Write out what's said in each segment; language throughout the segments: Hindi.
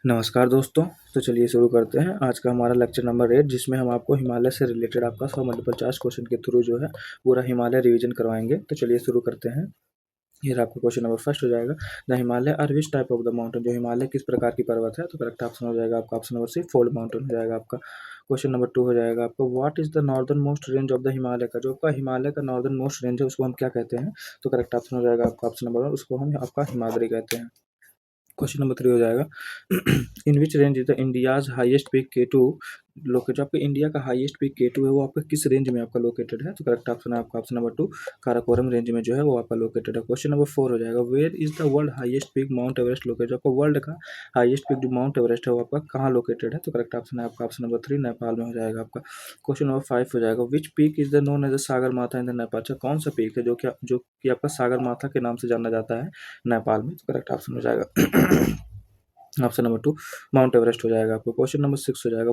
नमस्कार दोस्तों। तो चलिए शुरू करते हैं आज का हमारा लेक्चर नंबर 8, जिसमें हम आपको हिमालय से रिलेटेड आपका 100 मल्टीपल चॉइस क्वेश्चन के थ्रू जो है पूरा हिमालय रिवीजन करवाएंगे। तो चलिए शुरू करते हैं। ये आपका क्वेश्चन नंबर फर्स्ट हो जाएगा, the Himalaya are which type of the mountain. जो हिमालय किस प्रकार की पर्वत है, तो करेक्ट ऑप्शन हो जाएगा आपका option number C, fold mountain हो जाएगा आपका। क्वेश्चन नंबर 2 हो जाएगा आपका, what is the northern most range of the Himalaya. का जो आपका हिमालय का नॉर्दर्न मोस्ट रेंज है उसको हम क्या कहते हैं, तो करेक्ट ऑप्शन हो जाएगा आपका ऑप्शन नंबर 1, उसको हम आपका हिमाद्री कहते हैं। क्वेश्चन नंबर 3 हो जाएगा, in which range is the India's highest peak K2 locate. जो आपका इंडिया का हाईएस्ट पीक K2 है वो आपका किस रेंज में आपका लोकेटेड है, तो करेक्ट ऑप्शन है आपका ऑप्शन नंबर 2, काराकोरम रेंज में जो है वो आपका लोकेटेड है। क्वेश्चन नंबर 4 हो जाएगा, where is the world highest peak Mount Everest locate. जो आपका वर्ल्ड का हाईएस्ट पीक जो माउंट एवरेस्ट है वो आपका कहाँ लोकेटेड है, तो करेक्ट ऑप्शन है आपका ऑप्शन नंबर 3, नेपाल में हो जाएगा आपका। क्वेश्चन नंबर 5 हो जाएगा, which peak is the known as the Sagarmatha in the Nepal. अच्छा, कौन सा पीक है जो कि आपका सागर माथा के नाम से जाना जाता है नेपाल में, तो करेक्ट ऑप्शन हो जाएगा ऑप्शन नंबर 2, माउंट एवरेस्ट हो जाएगा आपको। क्वेश्चन नंबर 6 हो जाएगा,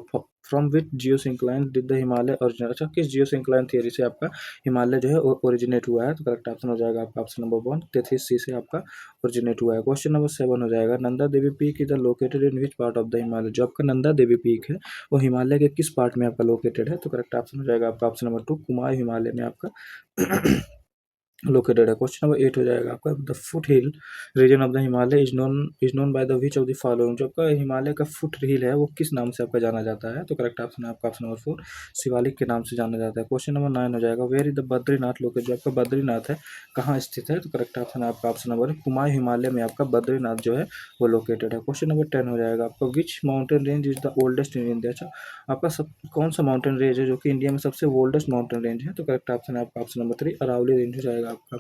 from which geosyncline did the Himalaya originate. अच्छा, किस जियोसिंक्लाइन थियरी से आपका हिमालय जो है ओरिजिनेट हुआ है, तो करेक्ट ऑप्शन हो जाएगा आपका ऑप्शन नंबर 1, तेथिस सी से आपका ओरिजिनेट हुआ है। क्वेश्चन नंबर 7 हो जाएगा, Nanda Devi peak is located in which part of the Himalaya. जो आपका नंदा देवी पीक है वो हिमालय के किस पार्ट में आपका लोकेटेड है, तो करेक्ट ऑप्शन हो जाएगा आपका ऑप्शन नंबर 2, कुमाऊं हिमालय में आपका लोकेटेड है। क्वेश्चन नंबर 8 हो जाएगा आपका, the foot hill region of the Himalaya is known by the which of the following. जो आपका हिमालय का फुट हिल है वो किस नाम से आपका जाना जाता है, तो करेक्ट ऑप्शन है आपका ऑप्शन नंबर 4, शिवालिक के नाम से जाना जाता है। क्वेश्चन नंबर 9 हो जाएगा, where is the Badrinath locate. जो आपका बद्रीनाथ है कहाँ स्थित है, तो करेक्ट ऑप्शन है आपका ऑप्शन नंबर, कुमाऊं हिमालय में आपका बद्रीनाथ जो है वो लोकेटेड है। क्वेश्चन नंबर 10 हो जाएगा आपका, which mountain range is the oldest in India. अच्छा, आपका सब कौन सा माउंटेन रेंज है जो कि इंडिया में सबसे ओल्डेस्ट माउंटेन रेंज है, तो करेक्ट ऑप्शन है आपका ऑप्शन नंबर 3, अरावली रेंज हो जाएगा आपका।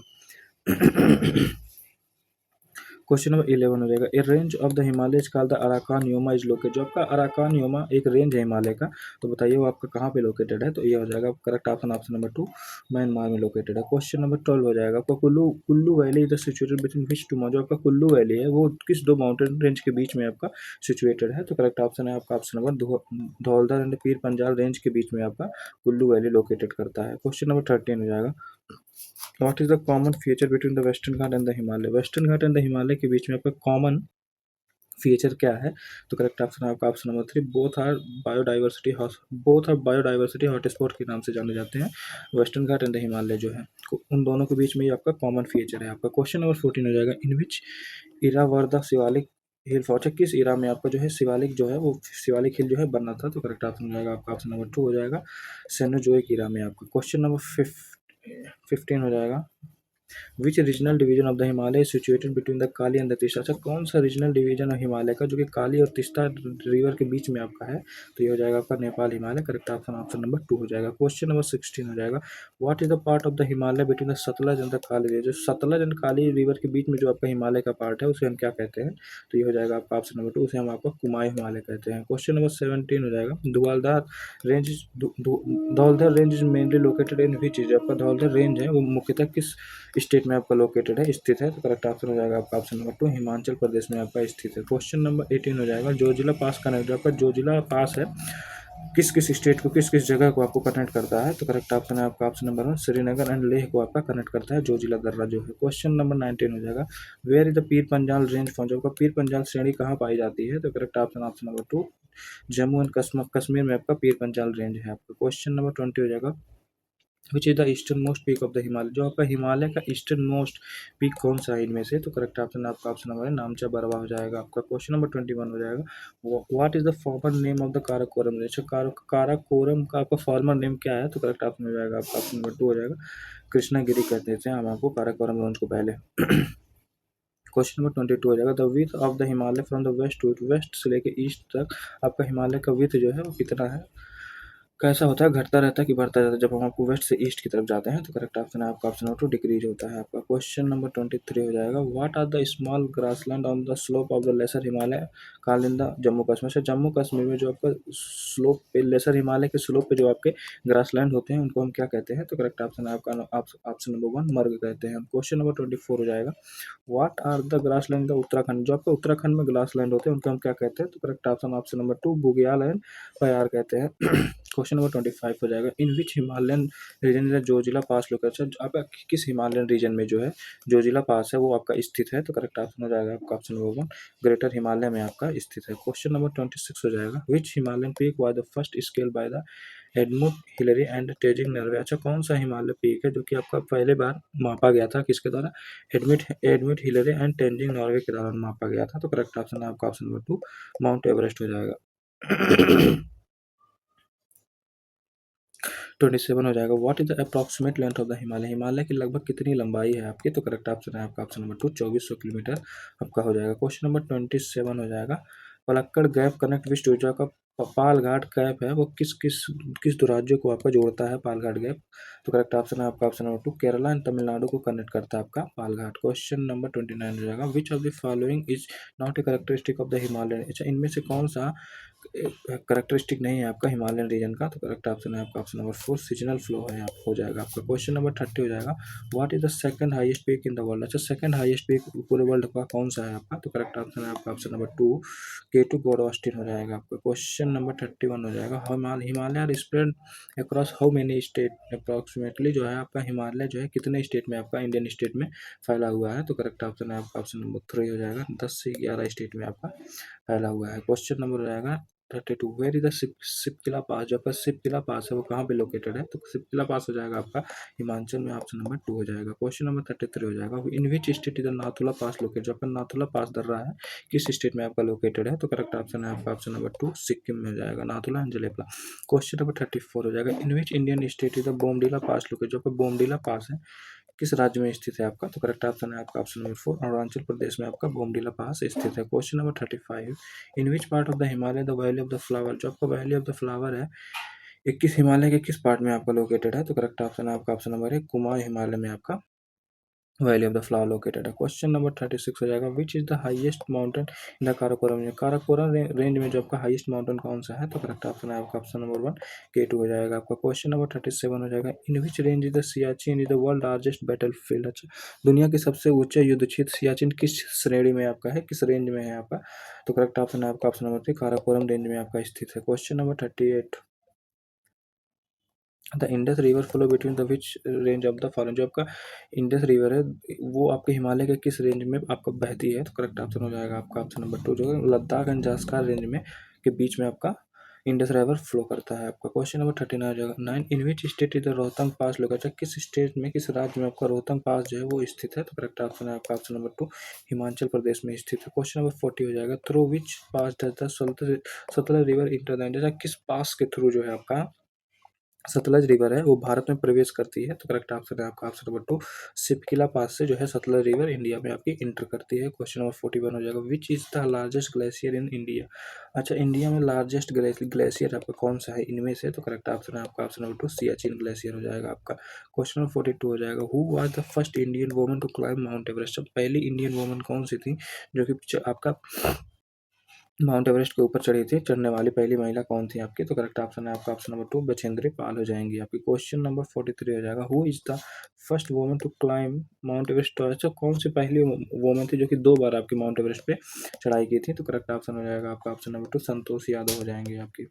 क्वेश्चन नंबर 11 हो जाएगा, ए range of the Himalaya is called the Arakan Yoma is locate. जो आपका अराकान योमा एक रेंज है हिमालय का, तो बताइए वो आपका कहाँ पे लोकेटेड है, तो ये हो जाएगा correct option option number 2, Myanmar में लोकेटेड है। क्वेश्चन नंबर 12 हो जाएगा आपका, Kullu Kullu valley is situated between which two. जो आपका कुल्लू वैली है वो किस दो माउंटेन रेंज के बीच में आपका सिचुएटेड है, तो करेक्ट ऑप्शन है आपका option number Dhauladhar and Pir Panjal range के बीच में आपका कुल्लू वैली लोकेटेड करता है। क्वेश्चन नंबर 13 हो जाएगा, what is the common feature between the western Ghat and the Himalaya. Western Ghat and the Himalaya के बीच में आपका कॉमन फीचर क्या है, तो करेक्ट ऑप्शन है आपका option number 3, both are biodiversity hotspot के नाम से जाने जाते हैं western Ghat and the Himalaya जो है। उन दोनों के बीच में ये आपका कॉमन फीचर है आपका। क्वेश्चन नंबर 14 हो जाएगा, in which Ira were the Shivalik हिल फॉर्च। किस इरा में आपका जो है शिवालिक जो है वो शिवालिक हिल जो है बना था, तो करेक्ट ऑप्शन हो जाएगा आपका ऑप्शन नंबर 2 हो जाएगा, सेनोजोइक इरा में आपका। क्वेश्चन नंबर 15 हो जाएगा, which regional division of the Himalaya situated between the Kali and the Teesta. अच्छा, कौन सा रीजनल डिवीजन है हिमालय का जो कि काली और तीस्ता रिवर के बीच में आपका है, तो ये हो जाएगा आपका Nepal Himalaya. Correct option option number 2 हो जाएगा। क्वेश्चन नंबर 16 हो जाएगा, what is the part of the Himalaya between the Sutlej and the Kali river. जो सतलज एंड काली रिवर के बीच में जो आपका हिमालय का पार्ट है उसे हम क्या कहते हैं, तो ये हो जाएगा आपका ऑप्शन नंबर 2, उसे हम आपका कुमाऊं हिमालय कहते हैं। क्वेश्चन नंबर 17 हो जाएगा, Dhauladhar range Dhauladhar range is mainly located in which चीज। आपका धौलधर रेंज है वो मुख्यतः किस स्टेट में आपका लोकेटेड है, स्थित है, तो करेक्ट ऑप्शन हो जाएगा आपका ऑप्शन नंबर 2, हिमाचल प्रदेश में आपका स्थित है। क्वेश्चन नंबर 18 हो जाएगा, जोजिला पास कनेक्ट। आपका जोजिला पास है किस किस स्टेट को किस किस जगह को आपको कनेक्ट करता है, तो करेक्ट ऑप्शन है आपका option number 1, Srinagar and Leh को आपका कनेक्ट करता है जोजिला दर्रा जो है। क्वेश्चन नंबर 19 हो जाएगा, where is the Pir Panjal range found. आपका पीर पंजाल श्रेणी कहाँ पाई जाती है, तो correct option option number 2, Jammu and Kashmir में आपका पीर पंजाल रेंज है आपका। क्वेश्चन नंबर 20 हो जाएगा, which is the eastern most peak of the Himalaya. जो आपका हिमालय का ईस्टर्न मोस्ट पीक कौन सा है इनमें से, तो करेक्ट ऑप्शन आपका ऑप्शन नंबर है, नामचा बरवा हो जाएगा आपका। क्वेश्चन नंबर 21 हो जाएगा, what is the former name of the Karakoram range. Karakoram का आपका फॉर्मर नेम क्या है, तो करेक्ट ऑप्शन हो जाएगा आपका ऑप्शन नंबर 2 हो जाएगा, कृष्णागिरी कहते थे हम आपको काराकोरम रेंज को पहले। क्वेश्चन नंबर 22 हो जाएगा, the width of the Himalaya from the west to west से लेके ईस्ट तक आपका हिमालय का विथ जो है वो कितना है, कैसा होता है, घटता रहता है कि बढ़ता रहता है जब हम आपको वेस्ट से ईस्ट की तरफ जाते हैं, तो करेक्ट ऑप्शन है आपका ऑप्शन नंबर 2, डिक्रीज होता है आपका। क्वेश्चन नंबर 23 हो जाएगा, what are the small grassland on the slope of the lesser Himalaya कालिंदा जम्मू कश्मीर से। जम्मू कश्मीर में जो आपका स्लोप पे लेसर हिमालय के स्लोप पे जो आपके ग्रासलैंड होते हैं उनको हम क्या कहते हैं, तो करेक्ट ऑप्शन है आपका ऑप्शन नंबर 1, मर्ग कहते हैं। क्वेश्चन नंबर 24 हो जाएगा, what are the grassland the Uttarakhand. जो आपका उत्तराखंड में ग्रासलैंड होते हैं उनको हम क्या कहते हैं, तो correct option option number 2, Bugyal and Payar कहते हैं। क्वेश्चन नंबर 25 हो जाएगा, in which Himalayan region is Zojila pass location, आपका किस हिमालयन रीजन में जो है जोजिला पास है वो आपका स्थित है, तो करेक्ट ऑप्शन हो जाएगा आपका ऑप्शन नंबर 1 ग्रेटर हिमालय में आपका स्थित है। क्वेश्चन नंबर 26 हो जाएगा, which Himalayan peak was the first scale by the Edmund Hillary and Tenzing Norgay, अच्छा कौन सा हिमालय पीक है जो कि आपका पहले बार मापा गया था, किसके द्वारा, admit Hillary and Tenzing Norway के द्वारा मापा गया था, तो करेक्ट ऑप्शन है आपका ऑप्शन नंबर 2 माउंट एवरेस्ट हो जाएगा। 27 हो जाएगा, what is the approximate length of the Himalaya, Himalaya की लगभग कितनी लंबाई है आपकी, तो करेक्ट ऑप्शन है आपका ऑप्शन नंबर 2 2400 किलोमीटर आपका हो जाएगा। क्वेश्चन नंबर 27 हो जाएगा, Palakkad gap connect which two का पालघाट गैप है वो किस किस किस दो राज्यों को आपका जोड़ता है पालघाट गैप, तो करेक्ट ऑप्शन है आपका option number 2 Kerala and Tamil Nadu को कनेक्ट करता है आपका पालघाट। क्वेश्चन नंबर 29 हो जाएगा, which of the following is not A characteristic of the Himalayan, अच्छा इनमें से कौन सा करेक्टरिस्टिक नहीं है आपका हिमालयन रीजन का, तो करेक्ट ऑप्शन है आपका ऑप्शन नंबर 4 सीजनल फ्लो है आप हो जाएगा आपका। क्वेश्चन नंबर 30 हो जाएगा, what is the second highest peak in the world, अच्छा सेकंड हाईएस्ट पीक पूरे वर्ल्ड का कौन सा है आपका, तो करेक्ट ऑप्शन है आपका option number 2 K2 God Austin हो जाएगा आपका। क्वेश्चन नंबर 31 हो जाएगा, Himalaya spread across how many state, approximately जो है आपका हिमालय जो है कितने स्टेट में आपका इंडियन स्टेट में फैला हुआ है, तो करेक्ट ऑप्शन है आपका ऑप्शन नंबर 3 हो जाएगा, 10 से 11 स्टेट में आपका फैला हुआ है। क्वेश्चन नंबर हो जाएगा 32, वेयर इज द सिपकिला पास, जो आपका सिपकिला पास है वो कहाँ पे लोकेटेड है, तो सिपकिला पास हो जाएगा आपका हिमाचल में, ऑप्शन नंबर 2 हो जाएगा। क्वेश्चन नंबर 33 हो जाएगा, in which state is the Nathula pass located, जो आपका नाथुला पास दर रहा है किस स्टेट में आपका लोकेटेड है, तो करेक्ट ऑप्शन है आपका ऑप्शन नंबर 2 सिक्किम में हो जाएगा, Nathula and Jelepla. Question number 34 हो जाएगा, in which Indian state is the Bomdila pass located, जो आपका बोमडीला पास है किस राज्य में स्थित है आपका, तो करेक्ट ऑप्शन है आपका ऑप्शन नंबर 4 अरुणाचल प्रदेश में आपका बोमडीला पास स्थित है। Question number 35, in which part of the Himalaya the valley of the flower, जो आपका वैली ऑफ द फ्लावर है 21 हिमालय के किस पार्ट में आपका लोकेटेड है, तो करेक्ट ऑप्शन है आपका ऑप्शन नंबर 1 कुमाऊं हिमालय में आपका valley of the flower located है। क्वेश्चन नंबर 36 हो जाएगा, which is the highest mountain in the Karakoram range, Karakoram range में जो आपका हाईएस्ट माउंटेन कौन सा है, तो करेक्ट ऑप्शन है आपका ऑप्शन नंबर 1 K2 हो जाएगा आपका। क्वेश्चन नंबर 37 हो जाएगा, in which range is the Siachen is the world largest battlefield, अच्छा दुनिया के सबसे ऊंचे युद्ध क्षेत्र सियाचिन किस श्रेणी में आपका है, किस रेंज में है आपका, तो करेक्ट ऑप्शन है आपका ऑप्शन नंबर 3 काराकोरम रेंज में आपका स्थित है। Question number 38, the Indus river flow between the which range of the following, जो आपका इंडस रिवर है वो आपके हिमालय के किस रेंज में आपका बहती है, तो करेक्ट ऑप्शन हो जाएगा आपका ऑप्शन नंबर 2 जो है लद्दाख एंड जास्कार रेंज में के बीच में आपका इंडस रिवर फ्लो करता है आपका। क्वेश्चन नंबर 39 हो जाएगा, 9 in which state is the Rohtang pass located, किस स्टेट में किस राज्य में आपका रोहतंग पास जो है वो स्थित है, तो करेक्ट ऑप्शन है आपका ऑप्शन नंबर 2 हिमाचल प्रदेश में स्थित है। क्वेश्चन नंबर 40 हो जाएगा, through which pass does the Sutlej river enter the India, किस पास के थ्रू जो है आपका सतलज रिवर है वो भारत में प्रवेश करती है, तो करेक्ट आंसर है आपका ऑप्शन नंबर 2 सिपकिला पास से जो है सतलज रिवर इंडिया में आपकी इंटर करती है। क्वेश्चन नंबर 41 हो जाएगा, which is the largest glacier in India, अच्छा इंडिया में लार्जेस्ट ग्लेशियर आपका कौन सा है इनमें से, तो करेक्ट ऑप्शन है आपका ऑप्शन नंबर 2 सियाचिन ग्लेशियर हो जाएगा आपका। क्वेश्चन नंबर 42 हो जाएगा, who was the first Indian woman to climb Mount Everest, पहली इंडियन वुमन कौन सी थी जो कि आपका माउंट एवरेस्ट के ऊपर चढ़ी थी, चढ़ने वाली पहली महिला कौन थी आपकी, तो करेक्ट ऑप्शन है आपका ऑप्शन नंबर 2 बछेंद्री पाल हो जाएंगी आपकी। क्वेश्चन नंबर 43 हो जाएगा, who is the first woman to climb Mount Everest, अच्छा कौन सी पहली वुमन थी जो कि 2 बार आपकी माउंट एवरेस्ट पे चढ़ाई की थी, तो करेक्ट ऑप्शन हो जाएगा आपका ऑप्शन नंबर 2 संतोष यादव हो जाएंगे आपकी।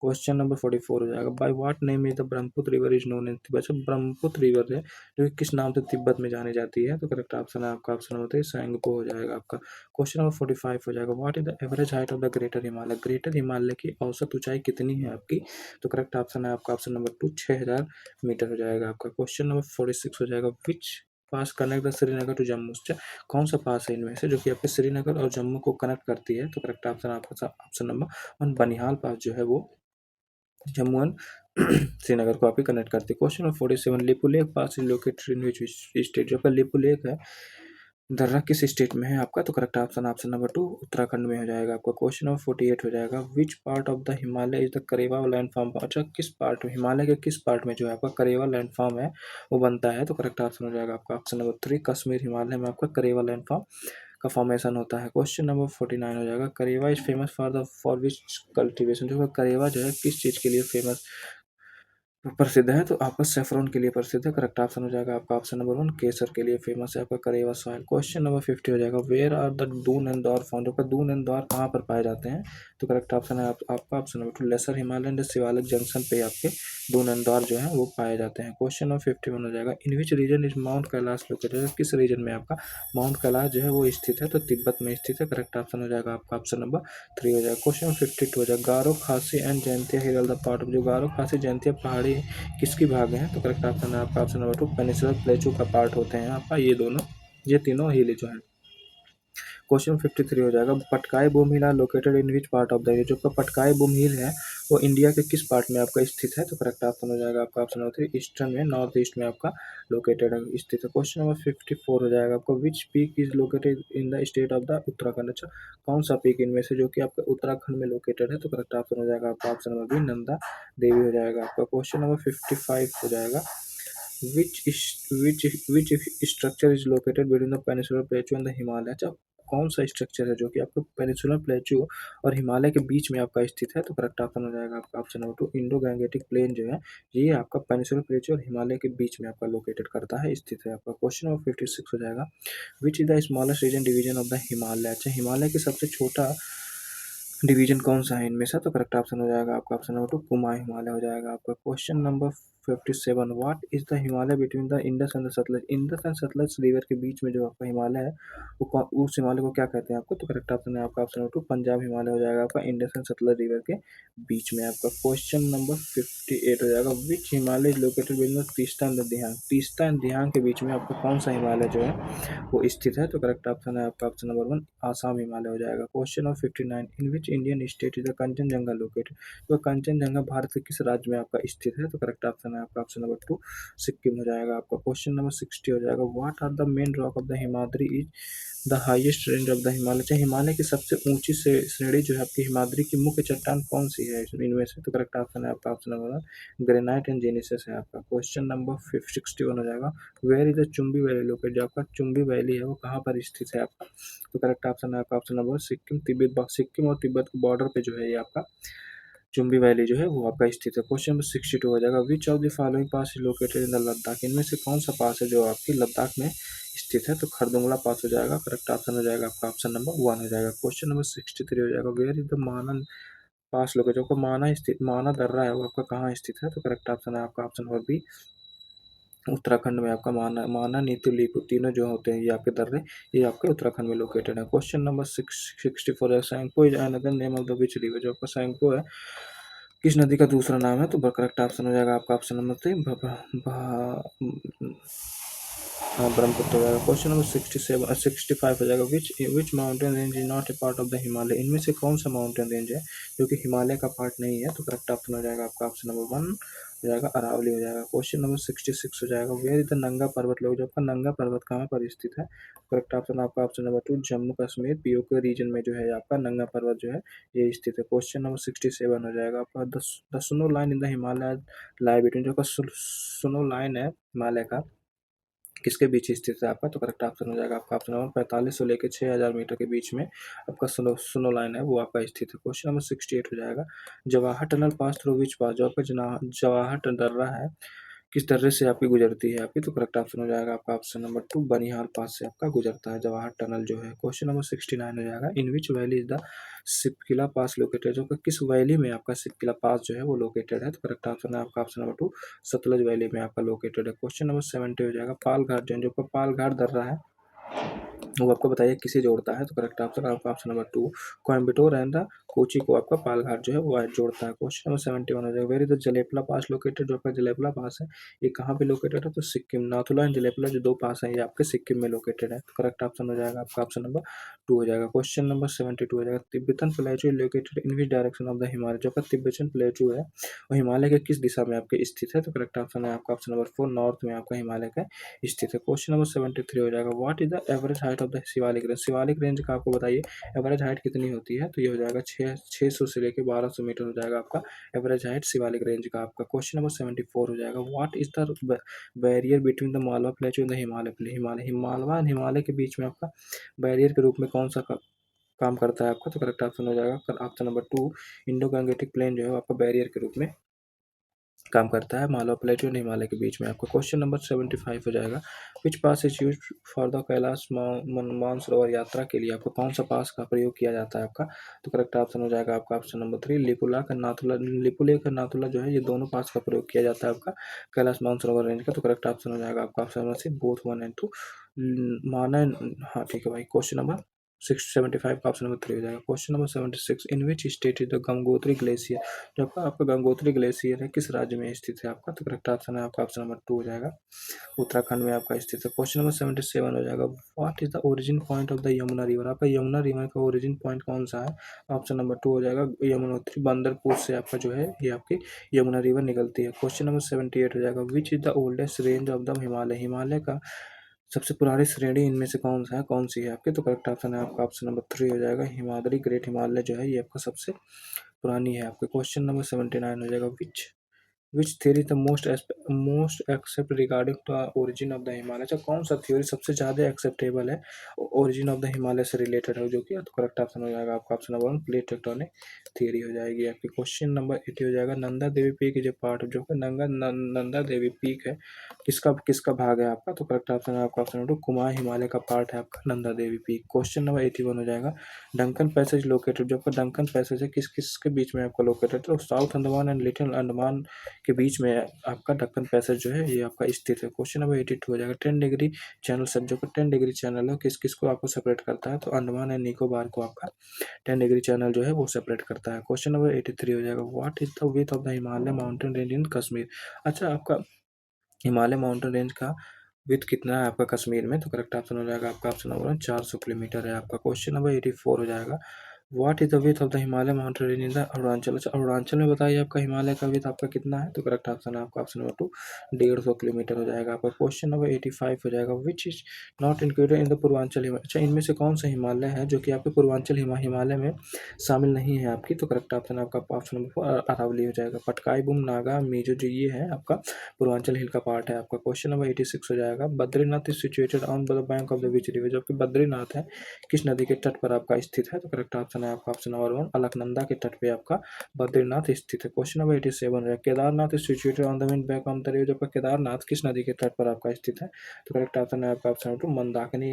क्वेश्चन नंबर 44 हो जाएगा, by what name is the Brahmaputra river is known in Tibet, अच्छा ब्रह्मपुत्र रिवर है जो कि किस नाम से तिब्बत में जानी जाती है, तो करेक्ट ऑप्शन है आपका ऑप्शन नंबर 3 सैंगपो हो जाएगा आपका। क्वेश्चन नंबर 45 हो जाएगा, what is the average height of the greater Himalaya, greater Himalaya की औसत ऊंचाई कितनी है आपकी, तो करेक्ट ऑप्शन है आपका ऑप्शन नंबर 2 6000 मीटर हो जाएगा आपका। क्वेश्चन नंबर 46 हो जाएगा, which pass connect the Srinagar to Jammu, कौन सा पास है इनमें से जो कि आपके श्रीनगर और जम्मू को कनेक्ट करती है, तो करेक्ट ऑप्शन आपका ऑप्शन नंबर 1 बनिहाल पास जो है वो जम्मू एंड श्रीनगर को आपकी कनेक्ट करती है। Question number 47, Lipulekh pass is located in which state, जो आपका लिपुलेख है दर्रा किस स्टेट में है आपका, तो correct option option number 2 Uttarakhand में हो जाएगा आपका। क्वेश्चन नंबर 48 हो जाएगा, which part of the Himalaya is the karewa landform, अच्छा किस पार्ट में हिमालय के किस पार्ट में जो है आपका करेवा लैंडफॉर्म है वो बनता है, तो करेक्ट ऑप्शन हो जाएगा आपका ऑप्शन नंबर 3 कश्मीर हिमालय में आपका करेवा लैंडफॉर्म का फॉर्मेशन होता है। क्वेश्चन नंबर 49 हो जाएगा, karewa is famous for which cultivation, जो है करेवा जो है किस चीज़ के लिए फेमस प्रसिद्ध है, तो आपका सेफ्रॉन के लिए प्रसिद्ध है। करेक्ट ऑप्शन हो जाएगा आपका ऑप्शन नंबर 1। केसर के लिए फेमस है आपका करेवा सॉइल। क्वेश्चन नंबर 50 हो जाएगा, where are the Doon and Dwar found. आपका दून एंड द्वार कहाँ पर पाए जाते हैं? तो करेक्ट ऑप्शन है आपका option number 2, lesser Himalaya and Shivalik junction पे आपके दून एंड द्वार जो है वो पाए जाते हैं। क्वेश्चन नंबर 51 हो जाएगा, in which region is mount Kailash located. किस रीजन में आपका माउंट कैलाश जो है वो स्थित है? तो तिब्बत में स्थित है। करेक्ट ऑप्शन हो जाएगा आपका ऑप्शन नंबर 3 हो जाएगा। क्वेश्चन 52 हो जाएगा, गारो खासी and Jaintia hill the part of. जो गारो खासी जयंतिया पहाड़ी किसकी भाग हैं? तो करेक्ट ऑप्शन है आपका ऑप्शन नंबर 2, पेनिनसुलर प्लेटू का पार्ट होते हैं आपका ये दोनों, ये तीनों हिल जो है। क्वेश्चन 53 हो जाएगा, Patkai Bum hill are located in which part of the. जो आपका पटकाई बूम हिल है वो इंडिया के किस पार्ट में आपका स्थित है? तो करेक्ट ऑप्शन हो जाएगा आपका ऑप्शन नंबर 3, ईस्टर्न में, नॉर्थ ईस्ट में आपका लोकेटेड है, स्थित है। क्वेश्चन नंबर 54 हो जाएगा आपका, which peak is located in the state of the Uttarakhand. अच्छा, कौन सा पीक इनमें से जो कि आपका उत्तराखंड में लोकेटेड है? तो करेक्ट ऑप्शन हो जाएगा आपका option number B, Nanda Devi हो जाएगा आपका। क्वेश्चन नंबर 55 हो जाएगा, which is which structure is located between the peninsular plateau and the Himalaya. अच्छा, कौन सा स्ट्रक्चर है जो कि आपको पेनिसुलर प्लेटू और हिमालय के बीच में आपका स्थित है? तो करेक्ट ऑप्शन हो जाएगा आपका option number 2, Indo Gangetic plain जो है ये आपका पेनिसुलर प्लेटू और हिमालय के बीच में आपका लोकेटेड करता है, स्थित है आपका। क्वेश्चन नंबर 56 हो जाएगा, which is the smallest region division of the Himalaya. अच्छा, हिमालय के सबसे छोटा डिवीजन कौन सा है इनमें से? तो करेक्ट ऑप्शन हो जाएगा आपका ऑप्शन नंबर 2, कुमाऊं हिमालय हो जाएगा आपका। Question number 57, what is the Himalaya between the Indus and the Sutlej. Indus and Sutlej river के बीच में जो आपका हिमालय है उस हिमालय को क्या कहते हैं आपको? तो करेक्ट ऑप्शन है आपका ऑप्शन नंबर 2, पंजाब हिमालय हो जाएगा आपका, इंडस एंड सतलज रिवर के बीच में आपका। क्वेश्चन नंबर 58 हो जाएगा, which Himalaya is located between Teesta and Dihang. Teesta and Dihang के बीच में आपका कौन सा हिमालय जो है वो स्थित है? तो करेक्ट ऑप्शन है आपका ऑप्शन नंबर 1, आसाम हिमालय हो जाएगा। Question number 59, in which Indian state is the Kanchenjunga located. तो कंचनजंगा भारत के किस राज्य में आपका स्थित है? तो करेक्ट ऑप्शन है आपका ऑप्शन नंबर 2, सिक्किम हो जाएगा आपका। क्वेश्चन नंबर 60 हो जाएगा, what are the main rock of the Himadri is the highest range of the Himalaya. चाहे हिमालय की सबसे ऊंची से श्रेणी जो है आपकी हिमाद्री की मुख्य चट्टान कौन सी है इनमें से? तो करेक्ट ऑप्शन है आपका option number 1, granite and genesis है आपका। क्वेश्चन नंबर 61 हो जाएगा, where is the Chumbi valley located. जो आपका चुंबी वैली है वो कहाँ पर स्थित है आपका? तो करेक्ट ऑप्शन है आपका ऑप्शन नंबर सिक्किम, सिक्किम और तिब्बत के बॉर्डर पे जो है ये आपका चुंबी वैली जो है वो आपका स्थित है। क्वेश्चन नंबर 62 हो जाएगा, which of the following pass is located in the Ladakh. इनमें से कौन सा पास है जो आपकी लद्दाख में स्थित है? तो खरदुंगला पास हो जाएगा। करेक्ट ऑप्शन हो जाएगा आपका ऑप्शन नंबर 1 हो जाएगा। क्वेश्चन नंबर 63 हो जाएगा, वेयर इज द माना पास लोकेटेड। आपका माना स्थित, माना दर्रा है वो आपका कहाँ स्थित है? तो करेक्ट ऑप्शन है आपका ऑप्शन नंबर बी, उत्तराखंड में आपका माना, माना नीतू लीपू तीनों जो होते हैं ये आपके दर्रे ये आपके उत्तराखंड में लोकेटेड है। क्वेश्चन नंबर 64 है, Tsangpo is another name of the which river. जो आपका सैंपो है किस नदी का दूसरा नाम है? तो करेक्ट ऑप्शन हो जाएगा आपका ऑप्शन नंबर 3, हाँ ब्रह्मपुत्र हो जाएगा। क्वेश्चन नंबर 65 हो जाएगा, which mountain range is not A part of the Himalaya. इनमें से कौन सा माउंटेन रेंज है जो कि हिमालय का पार्ट नहीं है? तो करेक्ट ऑप्शन हो जाएगा आपका ऑप्शन नंबर 1 हो जाएगा, अरावली हो जाएगा। क्वेश्चन नंबर 66 हो जाएगा, वेयर इज द नंगा पर्वत लोग। जो आपका नंगा पर्वत कहाँ पर स्थित है? करेक्ट ऑप्शन आपका option number 2, Jammu Kashmir POK region में जो है आपका नंगा पर्वत जो है ये स्थित है। क्वेश्चन नंबर 67 हो जाएगा आपका, the snow line in the Himalaya lie between. जो का स्नो लाइन है हिमालय का किसके बीच स्थित है आपका? तो करेक्ट ऑप्शन हो जाएगा आपका ऑप्शन नंबर 45 से लेकर 6000 मीटर के बीच में आपका स्नो लाइन है वो आपका स्थित है। क्वेश्चन नंबर 68 हो जाएगा, Jawahar tunnel pass through which pass. जो आपका जवाहर दर्रा है किस दर्रे से आपकी गुजरती है आपकी? तो करेक्ट ऑप्शन हो जाएगा आपका ऑप्शन नंबर 2, बनिहाल पास से आपका गुजरता है जवाहर टनल जो है। क्वेश्चन नंबर 69 हो जाएगा, in which valley is the Shipkila pass located. जो कि किस वैली में आपका सिपकिला पास जो है वो लोकेटेड है? तो करेक्ट ऑप्शन है आपका ऑप्शन नंबर 2, सतलज वैली में आपका लोकेटेड है। क्वेश्चन नंबर 70 हो जाएगा, पालघाट जो आपका पालघाट दर्रा है वो आपको बताइए किसे जोड़ता है? तो करेक्ट आंसर आपका option number 2, Coimbatore and the Kochi को आपका पालघाट जो है वो जोड़ता है। क्वेश्चन नंबर 71 हो जाएगा, where is the Jelepla pass located. जो आपका जलेपला पास है ये कहाँ पे लोकेटेड है? तो सिक्किम, नाथुला एंड जलेपला जो दो पास है ये आपके सिक्किम में लोकेटेड है। तो करेक्ट ऑप्शन हो जाएगा आपका ऑप्शन नंबर 2 हो जाएगा। क्वेश्चन नंबर 72 हो जाएगा, Tibetan प्लेटू located in which direction of the Himalaya. जो आपका तिब्बतन प्लेटू है वो हिमालय के किस दिशा में आपके स्थित है? तो करेक्ट ऑप्शन है आपका ऑप्शन नंबर 4, नॉर्थ में आपका हिमालय का स्थित है। क्वेश्चन नंबर 73 हो जाएगा, what is the average height of the Shivalik range. Shivalik range का आपको बताइए एवरेज हाइट कितनी होती है? तो ये हो जाएगा 600 से लेकर 1200 मीटर हो जाएगा आपका एवरेज हाइट शिवालिक रेंज का आपका। क्वेश्चन नंबर 74 हो जाएगा, what is the barrier between the Malwa प्लेटू and the Himalaya Himalaya Malwa and Himalaya के बीच में आपका बैरियर के रूप में कौन सा काम करता है आपका? तो करेक्ट ऑप्शन हो जाएगा option number 2, Indo Gangetic plain जो है आपका बैरियर के रूप में काम करता है, मालवा प्लेटू और हिमालय के बीच में। आपका क्वेश्चन नंबर 75 हो जाएगा, which pass is use for the Kailash Mansarovar Yatra के लिए आपको कौन सा पास का प्रयोग किया जाता है आपका? तो करेक्ट ऑप्शन हो जाएगा आपका ऑप्शन नंबर 3, लिपुलेख और नाथुला। लिपुलेख और नाथुला जो है ये दोनों पास का प्रयोग किया जाता है आपका कैलाश मानसरोवर रेंज का। तो करेक्ट ऑप्शन हो जाएगा आपका option number C, both 1 and 2 माना। हाँ ठीक है भाई, क्वेश्चन नंबर 675 का ऑप्शन नंबर 3 हो जाएगा। Question number 76, in which state is the Gangotri glacier? जो आपका गंगोत्री ग्लेशियर है किस राज्य में स्थित है आपका? तो करेक्ट ऑप्शन है आपका ऑप्शन नंबर 2 हो जाएगा, उत्तराखंड में आपका स्थित है। क्वेश्चन नंबर 77 हो जाएगा, what is the origin point of the Yamuna river? आपका यमुना रिवर का ओरिजिन पॉइंट कौन सा है? ऑप्शन नंबर 2 हो जाएगा, यमुनोत्री बंदरपुर से आपका जो है ये आपकी यमुना रिवर निकलती है। क्वेश्चन नंबर 78 हो जाएगा, which is the oldest range of the Himalaya? Himalaya का सबसे पुरानी श्रेणी इनमें से कौन सा है, कौन सी है आपके? तो करेक्ट ऑप्शन है आपका ऑप्शन नंबर 3 हो जाएगा, हिमाद्री ग्रेट हिमालय जो है ये आपका सबसे पुरानी है। आपके क्वेश्चन नंबर 79 हो जाएगा, which theory is the most accept regarding the origin of the Himalaya? अच्छा, कौन सा थ्योरी सबसे ज़्यादा एक्सेप्टेबल है ओरिजिन ऑफ द हिमालय से रिलेटेड है जो कि? तो करेक्ट ऑप्शन हो जाएगा आपका option number 1, plate tectonic theory हो जाएगी आपकी। क्वेश्चन नंबर 80 हो जाएगा, Nanda Devi peak is a part जो कि नंदा देवी पीक है किसका किसका भाग है आपका? तो करेक्ट ऑप्शन है आपका ऑप्शन नंबर 2, कुमार हिमालय का पार्ट है आपका Nanda Devi peak. Question number 81 हो जाएगा, डंकन पैसेज लोकेटेड जो आपका डंकन पैसेज है किस किस के बीच में आपका लोकेटेड? तो south Andaman and little Andaman के बीच में आपका डक्कन पैसेज जो है ये आपका स्थित है। क्वेश्चन नंबर 82 हो जाएगा, 10 डिग्री चैनल सब जो कि 10 डिग्री चैनल है किस किस को आपको सेपरेट करता है? तो अंडमान एंड निकोबार को आपका 10 डिग्री चैनल जो है वो सेपरेट करता है। क्वेश्चन नंबर 83 हो जाएगा, what is the width of the Himalaya mountain range इन कश्मीर? अच्छा, आपका हिमालय माउंटेन रेंज का विड्थ कितना है आपका कश्मीर में? तो करेक्ट ऑप्शन हो जाएगा आपका ऑप्शन नंबर 400 किलोमीटर है आपका। क्वेश्चन नंबर 84 हो जाएगा, what is the width of the Himalaya mountain range in the Arunachal? अच्छा, अरुणाचल में बताइए आपका हिमालय का विड्थ आपका कितना है? तो करेक्ट ऑप्शन है आपका ऑप्शन नंबर 2, 150 किलोमीटर हो जाएगा आपका। क्वेश्चन नंबर 85 हो जाएगा, which is not included in the Purvanchal Himalaya? अच्छा, इनमें से कौन सा हिमालय है जो कि आपके पूर्वांचल हिमालय में शामिल नहीं है आपकी? तो करेक्ट ऑप्शन आपका ऑप्शन नंबर 4, अरावली हो जाएगा। पटकाई बुम नागा मीजो जो ये है आपका पूर्वांचल हिल का पार्ट है आपका। क्वेश्चन नंबर 86 हो जाएगा, Badrinath is situated on the bank of the which river? जो कि बद्रीनाथ है किस नदी के तट पर आपका स्थित है? तो करेक्ट ऑप्शन है आपका ऑप्शन नंबर 1, अलकनंदा के तट पे आपका बद्रीनाथ स्थित है। क्वेश्चन नंबर 87 है, Kedarnath is situated on the main bank of the river? जो आपका केदारनाथ किस नदी के तट पर आपका स्थित है? तो करेक्ट ऑप्शन है आपका ऑप्शन नंबर 2, मंदाकिनी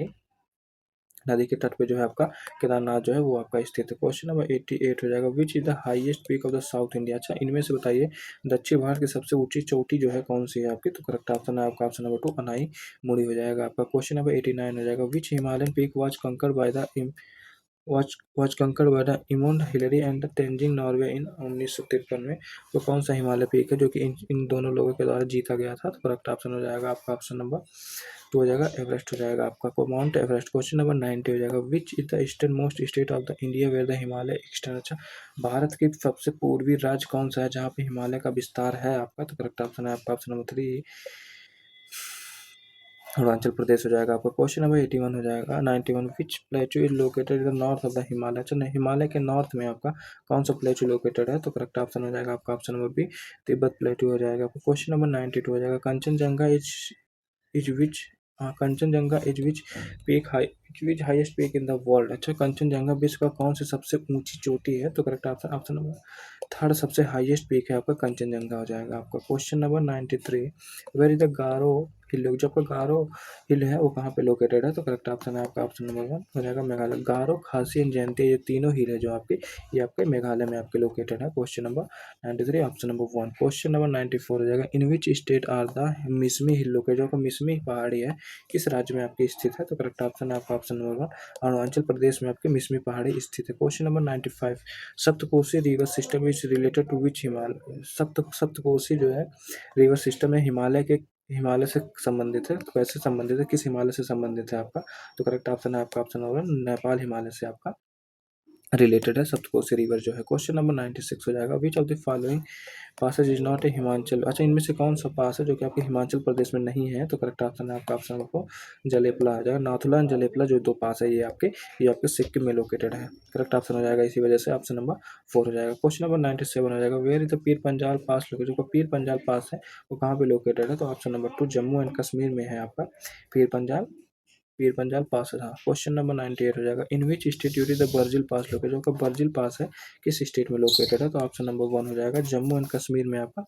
नदी के तट पे जो है आपका केदारनाथ जो है वो आपका स्थित है। क्वेश्चन नंबर 88 हो जाएगा, which is the highest peak of the south India? अच्छा, इनमें से बताइए दक्षिण भारत की सबसे ऊंची चोटी जो है कौन सी है आपकी? तो करेक्ट ऑप्शन है आपका ऑप्शन नंबर 2, अनाई मुड़ी हो जाएगा आपका। क्वेश्चन नंबर 89 हो जाएगा, which Himalayan peak was conquered by the was conquered by the Edmund Hillary and Tenzing Norgay in 1953 में? वो कौन सा हिमालय पीक है जो कि इन दोनों लोगों के द्वारा जीता गया था? तो करेक्ट ऑप्शन हो जाएगा आपका ऑप्शन नंबर 2 हो जाएगा, एवरेस्ट हो जाएगा आपका को माउंट एवरेस्ट। क्वेश्चन नंबर 90 हो जाएगा, which is the eastern most state of the India where the Himalaya extend? अच्छा, भारत की सबसे पूर्वी राज्य कौन सा है जहाँ पे हिमालय का विस्तार है आपका? तो करेक्ट ऑप्शन है आपका ऑप्शन नंबर 3, अरुणाचल प्रदेश हो जाएगा आपका। क्वेश्चन नंबर 81 हो जाएगा, 91, which plateau is located in the north of the Himalaya? अच्छा, हिमालय के नॉर्थ में आपका कौन सा प्लेटू लोकेटेड है? तो करेक्ट ऑप्शन हो जाएगा आपका option number B, Tibet plateau हो जाएगा आपका। क्वेश्चन नंबर 92 हो जाएगा, Kanchenjunga is which Kanchenjunga is which peak high which highest peak in the world? अच्छा, कंचनजंगा विश्व का कौन सी सबसे ऊंची चोटी है? तो करेक्ट ऑप्शन ऑप्शन नंबर 3 सबसे हाईएस्ट पीक है आपका कंचनजंगा हो जाएगा आपका। Question number 93, where is the Garo hill? जो आपका गारो हिल है वो कहाँ पे लोकेटेड है? तो करेक्ट ऑप्शन है आपका ऑप्शन नंबर 1 हो जाएगा, मेघालय। गारो, खासी एंड जयंती ये तीनों हिल है जो आपके ये आपके मेघालय में आपके लोकेटेड है। Question number 93 option number 1। Question number 94 हो जाएगा, in which state are the Mishmi hill located? जो मिसमी पहाड़ी है किस राज्य में आपकी स्थित है? तो करेक्ट ऑप्शन है आपका ऑप्शन नंबर 1, अरुणाचल प्रदेश में आपके मिसमी पहाड़ी स्थित है। Question number 95, Saptakoshi river system is related to which Himalaya? Saptakoshi जो है रिवर सिस्टम है हिमालय से संबंधित है। तो कैसे संबंधित है, किस हिमालय से संबंधित है आपका? तो करेक्ट ऑप्शन है आपका ऑप्शन नंबर 1, नेपाल हिमालय से आपका रिलेटेड है सप्तकोशी रिवर जो है। क्वेश्चन नंबर 96 हो जाएगा, which of the following passes is not a Himachal? अच्छा, इनमें से कौन सा पास है जो कि आपके हिमाचल प्रदेश में नहीं है? तो करेक्ट ऑप्शन है आपका ऑप्शन नंबर जलेपला आ जाएगा। नाथुला एंड जलेपला जो दो पास है ये आपके सिक्किम में लोकेटेड है। करेक्ट ऑप्शन हो जाएगा इसी वजह से ऑप्शन नंबर 4 हो जाएगा। क्वेश्चन नंबर 97 हो जाएगा, where is the Pir Panjal pass located? जो पीर पंजाल पास है वो कहाँ पे लोकेटेड है? तो option number 2, Jammu and Kashmir में है आपका पीर पंजाल पास है। हाँ, क्वेश्चन नंबर 98 हो जाएगा, in which institute the Burzil pass located, जो आपका बर्जिल पास है किस स्टेट में लोकेटेड है, तो ऑप्शन नंबर 1 हो जाएगा, जम्मू एंड कश्मीर में आपका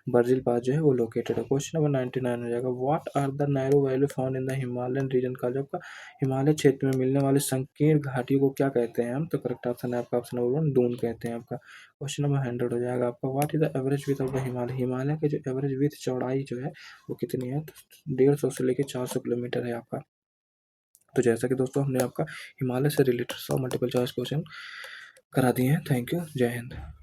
बर्जिल पास जो है वो लोकेटेड है। क्वेश्चन नंबर 99 हो जाएगा, what are the narrow valley found in the Himalayan region, का जो आपका हिमालय क्षेत्र में मिलने वाले संकीर्ण घाटियों को क्या कहते हैं हम, तो करेक्ट ऑप्शन है आपका ऑप्शन नंबर 1 दून कहते हैं आपका। क्वेश्चन नंबर 100 हो जाएगा आपका, what is the average with of the Himalaya, Himalaya के जो एवरेज विथ चौड़ाई जो है वो कितनी है, तो 150 से लेकर 400 किलोमीटर है आपका। तो जैसा कि दोस्तों हमने आपका हिमालय से रिलेटेड 100 मल्टीपल चॉइस क्वेश्चन करा दिए हैं। थैंक यू, जय हिंद।